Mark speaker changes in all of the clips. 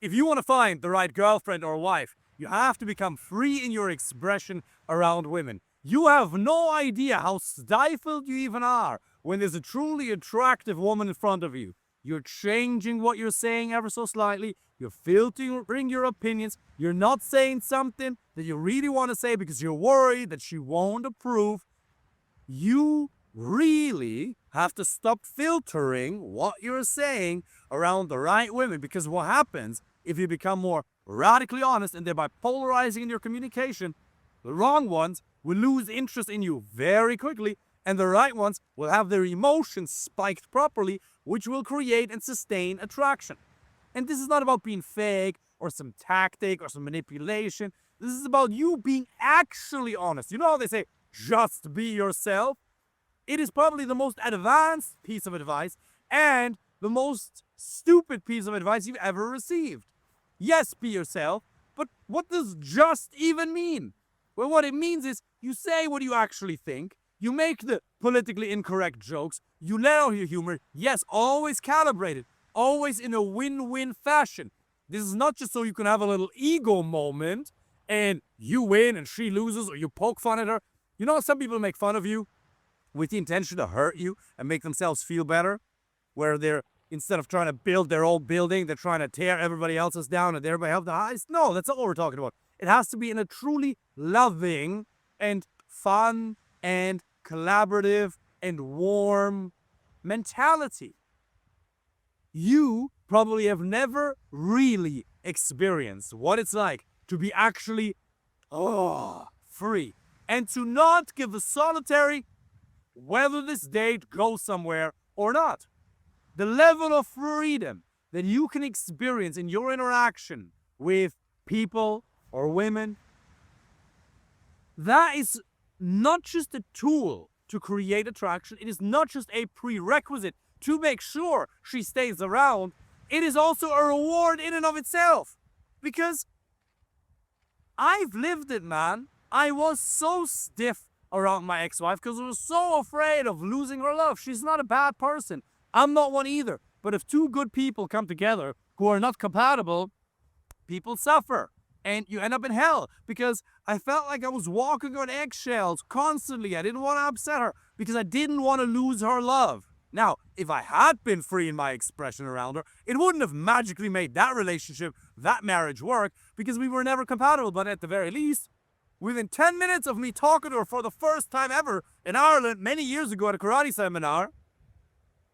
Speaker 1: If you want to find the right girlfriend or wife, you have to become free in your expression around women. You have no idea how stifled you even are when there's a truly attractive woman in front of you. You're changing what you're saying ever so slightly. You're filtering your opinions. You're not saying something that you really want to say because you're worried that she won't approve. You really have to stop filtering what you're saying around the right women, because what happens if you become more radically honest and thereby polarizing in your communication, the wrong ones will lose interest in you very quickly, and the right ones will have their emotions spiked properly, which will create and sustain attraction. And this is not about being fake or some tactic or some manipulation. This is about you being actually honest. You know how they say, just be yourself? It is probably the most advanced piece of advice and the most stupid piece of advice you've ever received. Yes, be yourself, but what does just even mean? Well, what it means is you say what you actually think, you make the politically incorrect jokes, you let out your humor, yes, always calibrated, always in a win-win fashion. This is not just so you can have a little ego moment and you win and she loses, or you poke fun at her. You know, some people make fun of you with the intention to hurt you and make themselves feel better, where they're, instead of trying to build their own building, they're trying to tear everybody else's down and everybody have the highest. No, that's not what we're talking about. It has to be in a truly loving and fun and collaborative and warm mentality. You probably have never really experienced what it's like to be actually free and to not give a solitary whether this date goes somewhere or not. The level of freedom that you can experience in your interaction with people or women, that is not just a tool to create attraction. It is not just a prerequisite to make sure she stays around. It is also a reward in and of itself. Because I've lived it, man. I was so stiff around my ex-wife because I was so afraid of losing her love. She's not a bad person. I'm not one either. But if two good people come together who are not compatible, people suffer. And you end up in hell, because I felt like I was walking on eggshells constantly. I didn't want to upset her because I didn't want to lose her love. Now, if I had been free in my expression around her, it wouldn't have magically made that relationship, that marriage work, because we were never compatible. But at the very least, within 10 minutes of me talking to her for the first time ever in Ireland many years ago at a karate seminar,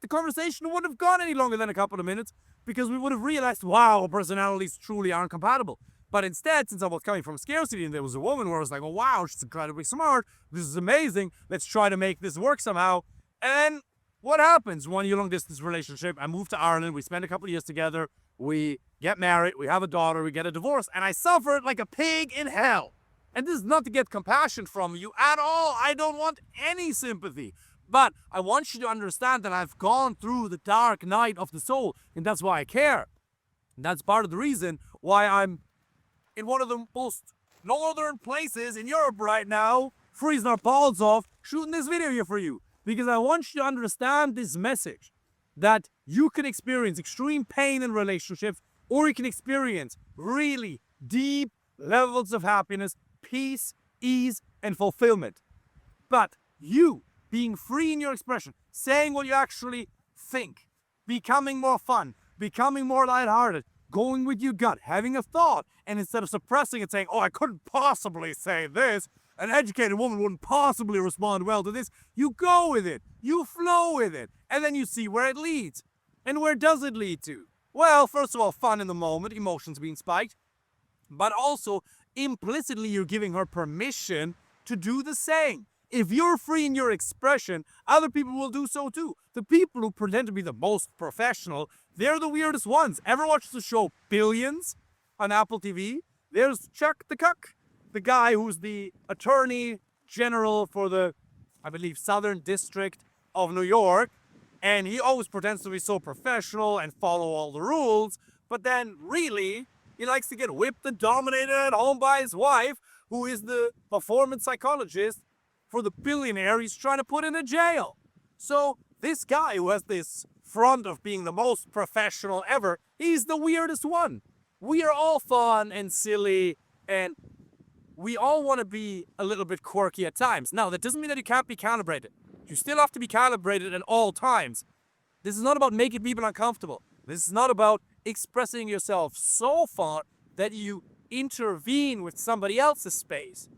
Speaker 1: the conversation wouldn't have gone any longer than a couple of minutes, because we would have realized, wow, our personalities truly aren't compatible. But instead, since I was coming from scarcity and there was a woman where I was like, oh, wow, she's incredibly smart, this is amazing, let's try to make this work somehow. And what happens? 1 year long distance relationship, I moved to Ireland, we spent a couple of years together, we get married, we have a daughter, we get a divorce, and I suffered like a pig in hell. And this is not to get compassion from you at all. I don't want any sympathy. But I want you to understand that I've gone through the dark night of the soul, and that's why I care. And that's part of the reason why I'm in one of the most northern places in Europe right now, freezing our balls off, shooting this video here for you. Because I want you to understand this message, that you can experience extreme pain in relationships, or you can experience really deep levels of happiness, peace, ease, and fulfillment. But you being free in your expression, saying what you actually think, becoming more fun, becoming more lighthearted, going with your gut, having a thought, and instead of suppressing it, saying, oh, I couldn't possibly say this, an educated woman wouldn't possibly respond well to this, you go with it, you flow with it, and then you see where it leads. And where does it lead to? Well, first of all, fun in the moment, emotions being spiked, but also implicitly you're giving her permission to do the same. If you're free in your expression, other people will do so too. The people who pretend to be the most professional, they're the weirdest ones. Ever watch the show Billions on Apple TV? There's Chuck the Cuck, the guy who's the attorney general for the, I believe, Southern District of New York. And he always pretends to be so professional and follow all the rules. But then really, he likes to get whipped and dominated at home by his wife, who is the performance psychologist for the billionaire he's trying to put in a jail. So this guy who has this front of being the most professional ever, he's the weirdest one. We are all fun and silly, and we all want to be a little bit quirky at times. Now, that doesn't mean that you can't be calibrated. You still have to be calibrated at all times. This is not about making people uncomfortable. This is not about expressing yourself so far that you intervene with somebody else's space.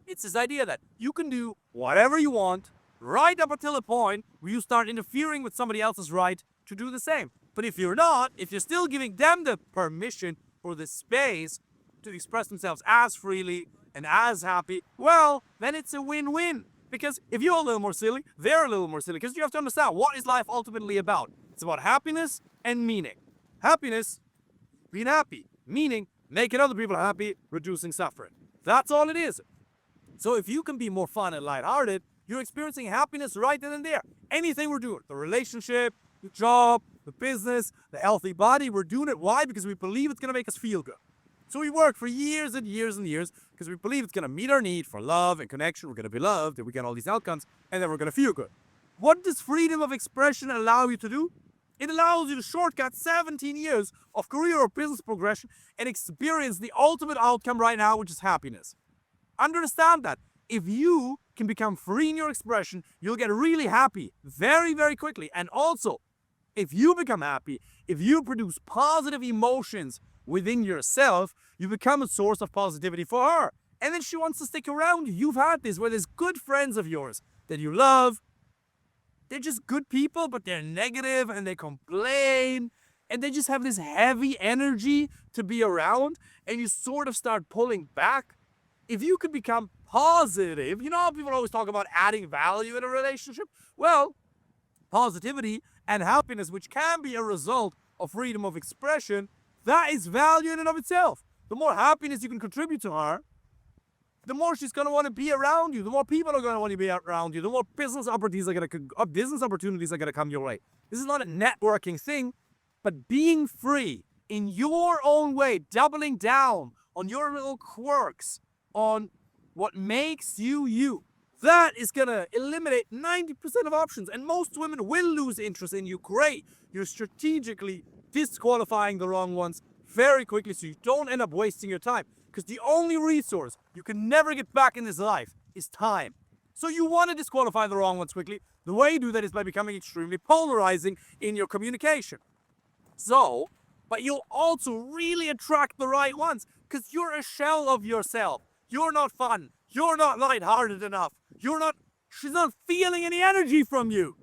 Speaker 1: It's this idea that you can do whatever you want right up until a point where you start interfering with somebody else's right to do the same. But if you're not, if you're still giving them the permission or the space to express themselves as freely and as happy, well, then it's a win-win. Because if you're a little more silly, they're a little more silly. Because you have to understand, what is life ultimately about? It's about happiness and meaning. Happiness, being happy. Meaning, making other people happy, reducing suffering. That's all it is. So if you can be more fun and lighthearted, you're experiencing happiness right then and there. Anything we're doing, the relationship, the job, the business, the healthy body, we're doing it. Why? Because we believe it's going to make us feel good. So we work for years and years and years because we believe it's going to meet our need for love and connection. We're going to be loved and we get all these outcomes and then we're going to feel good. What does freedom of expression allow you to do? It allows you to shortcut 17 years of career or business progression and experience the ultimate outcome right now, which is happiness. Understand that. If you can become free in your expression, you'll get really happy very, very quickly. And also, if you become happy, if you produce positive emotions within yourself, you become a source of positivity for her. And then she wants to stick around you. You've had this where there's good friends of yours that you love. They're just good people, but they're negative and they complain. And they just have this heavy energy to be around. And you sort of start pulling back. If you could become positive, you know how people always talk about adding value in a relationship? Well, positivity and happiness, which can be a result of freedom of expression, that is value in and of itself. The more happiness you can contribute to her, the more she's going to want to be around you. The more people are going to want to be around you. The more business opportunities are going to come your way. This is not a networking thing, but being free in your own way, doubling down on your little quirks, on what makes you you. That is going to eliminate 90% of options. And most women will lose interest in you. Great. You're strategically disqualifying the wrong ones very quickly so you don't end up wasting your time. Because the only resource you can never get back in this life is time. So you want to disqualify the wrong ones quickly. The way you do that is by becoming extremely polarizing in your communication. But you'll also really attract the right ones because you're a shell of yourself. You're not fun. You're not lighthearted enough. She's not feeling any energy from you.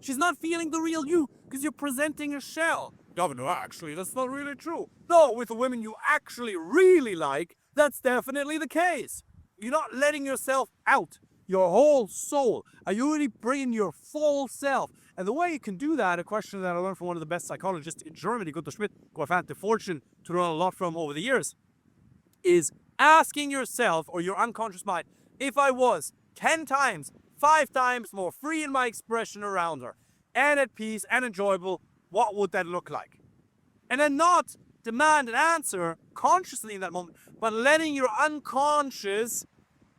Speaker 1: She's not feeling the real you because you're presenting a shell. No, actually, that's not really true. No, with the women you actually really like, that's definitely the case. You're not letting yourself out, your whole soul. Are you really bringing your full self? And the way you can do that, a question that I learned from one of the best psychologists in Germany, Gunther Schmidt, who I've had the fortune to learn a lot from over the years, is asking yourself or your unconscious mind, if I was 10 times, 5 times more free in my expression around her, and at peace and enjoyable, what would that look like? And then not demand an answer consciously in that moment, but letting your unconscious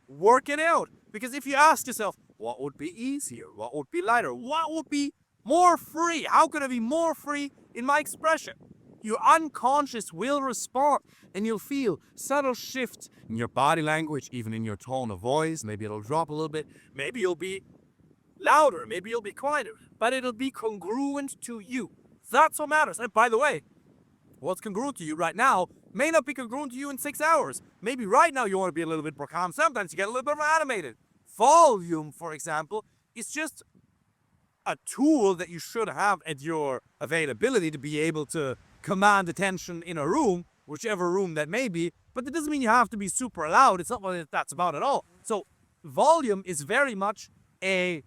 Speaker 1: work it out. Because if you ask yourself, what would be easier? What would be lighter? What would be more free? How could I be more free in my expression? Your unconscious will respond and you'll feel subtle shifts in your body language, even in your tone of voice. Maybe it'll drop a little bit. Maybe you'll be louder. Maybe you'll be quieter. But it'll be congruent to you. That's what matters. And by the way, what's congruent to you right now may not be congruent to you in 6 hours. Maybe right now you want to be a little bit more calm. Sometimes you get a little bit more animated. Volume, for example, is just a tool that you should have at your availability to be able to command attention in a room, whichever room that may be. But that doesn't mean you have to be super loud. It's not what that's about at all. So volume is very much a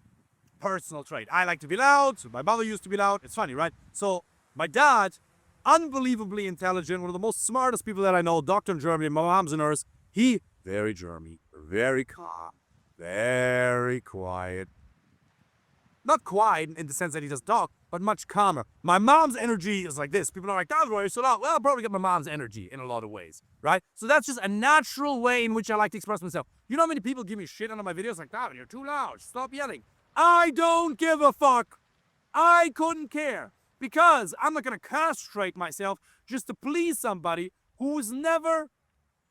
Speaker 1: personal trait. I like to be loud. So my mother used to be loud. It's funny, right? So my dad, unbelievably intelligent, one of the most smartest people that I know, doctor in Germany, my mom's a nurse. He, very German, very calm, very quiet. Not quiet in the sense that he doesn't talk, but much calmer. My mom's energy is like this. People are like, Dad, why are you so loud? Well, I'll probably get my mom's energy in a lot of ways, right? So that's just a natural way in which I like to express myself. You know how many people give me shit on my videos? Like, Dad, you're too loud. Stop yelling. I don't give a fuck. I couldn't care. Because I'm not going to castrate myself just to please somebody who is never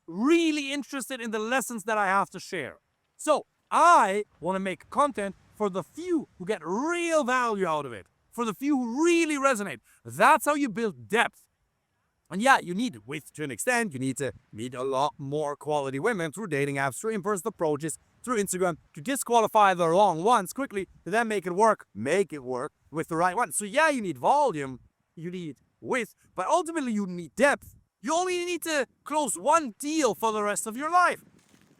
Speaker 1: really interested in the lessons that I have to share. So I want to make content for the few who get real value out of it, for the few who really resonate. That's how you build depth. And yeah, you need width to an extent. You need to meet a lot more quality women through dating apps, through in-person approaches, through Instagram, to disqualify the wrong ones quickly, to then make it work with the right one. So yeah, you need volume, you need width, but ultimately you need depth. You only need to close one deal for the rest of your life.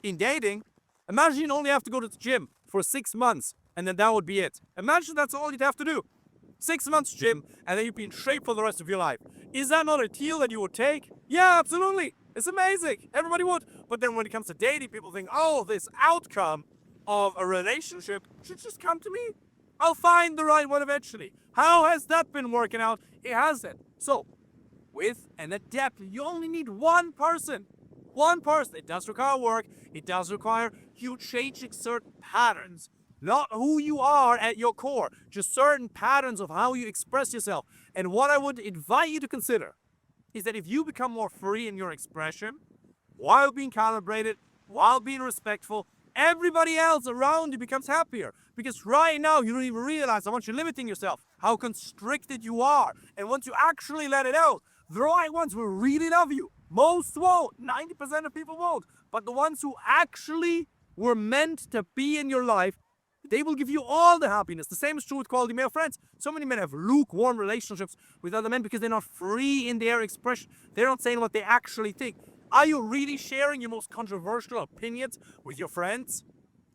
Speaker 1: In dating, imagine you only have to go to the gym for 6 months, and then that would be it. Imagine that's all you'd have to do. 6 months gym, and then you'd be in shape for the rest of your life. Is that not a deal that you would take? Yeah, absolutely. It's amazing. Everybody would. But then when it comes to dating, people think, oh, this outcome of a relationship should just come to me. I'll find the right one eventually. How has that been working out? It hasn't. So, width and the depth, you only need one person. One person. It does require work. It does require you changing certain patterns. Not who you are at your core, just certain patterns of how you express yourself. And what I would invite you to consider is that if you become more free in your expression, while being calibrated, while being respectful, everybody else around you becomes happier. Because right now, you don't even realize how much you're limiting yourself, how constricted you are. And once you actually let it out, the right ones will really love you. Most won't. 90% of people won't. But the ones who actually were meant to be in your life, they will give you all the happiness. The same is true with quality male friends. So many men have lukewarm relationships with other men because they're not free in their expression. They're not saying what they actually think. Are you really sharing your most controversial opinions with your friends?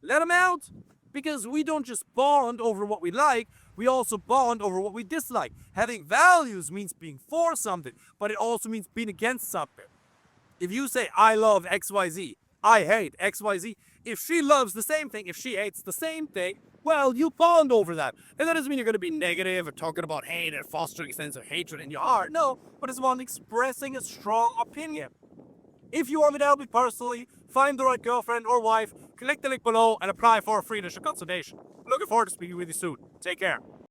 Speaker 1: Let them out. Because we don't just bond over what we like, we also bond over what we dislike. Having values means being for something, but it also means being against something. If you say, I love XYZ, I hate XYZ, if she loves the same thing, if she hates the same thing, well, you bond over that. And that doesn't mean you're going to be negative or talking about hate and fostering a sense of hatred in your heart. No, but it's about expressing a strong opinion. If you want me to help you personally, find the right girlfriend or wife, click the link below and apply for a free initial consultation. Looking forward to speaking with you soon. Take care.